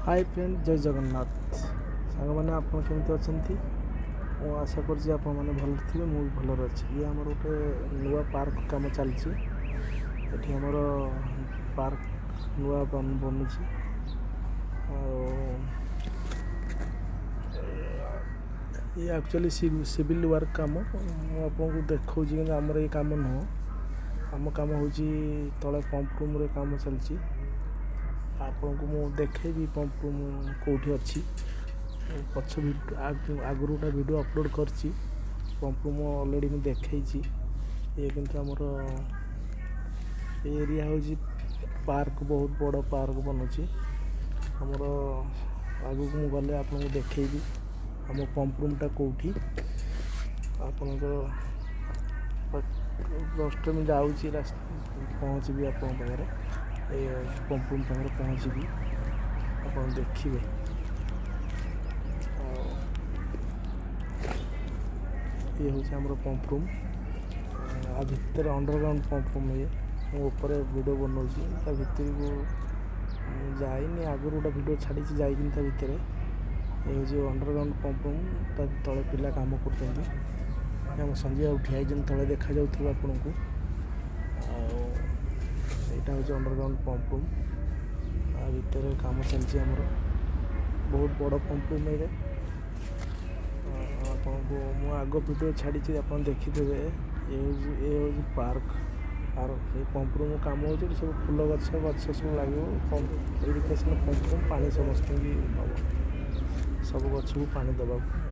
Hi friend, जय जगन्नाथ सांग मैंने आप केमती अच्छा मु आशा करছি ଆପଣମାନେ ଭଲରେ ଥିବେ। ମୁଁ ବି ଭଲରେ ଅଛି। ଇଏ ଆମର ଗୋଟେ ନୂଆ ପାର୍କ କାମ ଚାଲିଛି। ଏଠି ଆମର ପାର୍କ ନୂଆ ବନୁଛି ଆଉ ଇଏ ଆକ୍ଚୁଆଲି ସିଭିଲ୍ ୱାର୍କ କାମ। ମୁଁ ଆପଣଙ୍କୁ ଦେଖାଉଛି କିନ୍ତୁ ଆମର ଏଇ କାମ ନୁହଁ। ଆମ କାମ ହେଉଛି ତଳେ ପମ୍ପ ରୁମ୍ରେ କାମ ଚାଲିଛି। ଆପଣଙ୍କୁ ମୁଁ ଦେଖେଇବି ପମ୍ପ ରୁମ୍ କେଉଁଠି ଅଛି। ପଛ ଆଗରୁ ଗୋଟେ ଭିଡ଼ିଓ ଅପଲୋଡ଼ କରିଛି। ପମ୍ପ ରୁମ୍ ଅଲରେଡ଼ି ମୁଁ ଦେଖେଇଛି। ଇଏ କିନ୍ତୁ ଆମର ଏରିଆ ହେଉଛି ପାର୍କ, ବହୁତ ବଡ଼ ପାର୍କ ବନୁଛି। ଆମର ଆଗକୁ ମୁଁ ଗଲେ ଆପଣଙ୍କୁ ଦେଖେଇବି ଆମ ପମ୍ପ ରୁମ୍ଟା କେଉଁଠି। ଆପଣଙ୍କର ଜଷ୍ଟ ମୁଁ ଯାଉଛି ପହଞ୍ଚିବି ଆପଣଙ୍କ ପାଖରେ। ଏ ପମ୍ପ ରୁମ୍ ପାଖରେ ପହଞ୍ଚିବି, ଆପଣ ଦେଖିବେ। ଆଉ ଇଏ ହେଉଛି ଆମର ପମ୍ପ ରୁମ୍। ଆ ଭିତରେ ଅଣ୍ଡରଗ୍ରାଉଣ୍ଡ ପମ୍ପ ରୁମ୍। ଇଏ ମୁଁ ଉପରେ ଭିଡ଼ିଓ ବନାଉଛି। ତା ଭିତରକୁ ଯାଇନି, ଆଗରୁ ଗୋଟେ ଭିଡ଼ିଓ ଛାଡ଼ିଛି ଯାଇକିନି ତା ଭିତରେ। ଏ ହେଉଛି ଅଣ୍ଡରଗ୍ରାଉଣ୍ଡ ପମ୍ପ ରୁମ୍। ତା ତଳେ ପିଲା କାମ କରୁଛନ୍ତି। ଆମ ସଞ୍ଜୟ ଆଉ ଠିଆ ହେଇଛନ୍ତି ତଳେ, ଦେଖାଯାଉଥିବ ଆପଣଙ୍କୁ। ଆଉ ଏଇଟା ହେଉଛି ଅଣ୍ଡରଗ୍ରାଉଣ୍ଡ ପମ୍ପ ରୁମ୍। ଆ ଭିତରେ କାମ ଚାଲିଛି ଆମର। ବହୁତ ବଡ଼ ପମ୍ପ ରୁମ୍ ଏଇଟା। ଆପଣଙ୍କୁ ମୁଁ ଆଗ ଭିଡ଼ିଓ ଛାଡ଼ିଛି, ଆପଣ ଦେଖିଦେବେ। ଏ ହେଉଛି ପାର୍କ। ଏଇ ପମ୍ପ ରୁମ୍ କାମ ହେଉଛି। ଏଠି ସବୁ ଫୁଲ ଗଛ ସବୁ ଲାଗିବ। ଇରିଗେସନ୍ ପମ୍ପ ରୁମ୍, ପାଣି ସମସ୍ତଙ୍କୁ ସବୁ ଗଛକୁ ପାଣି ଦେବାକୁ।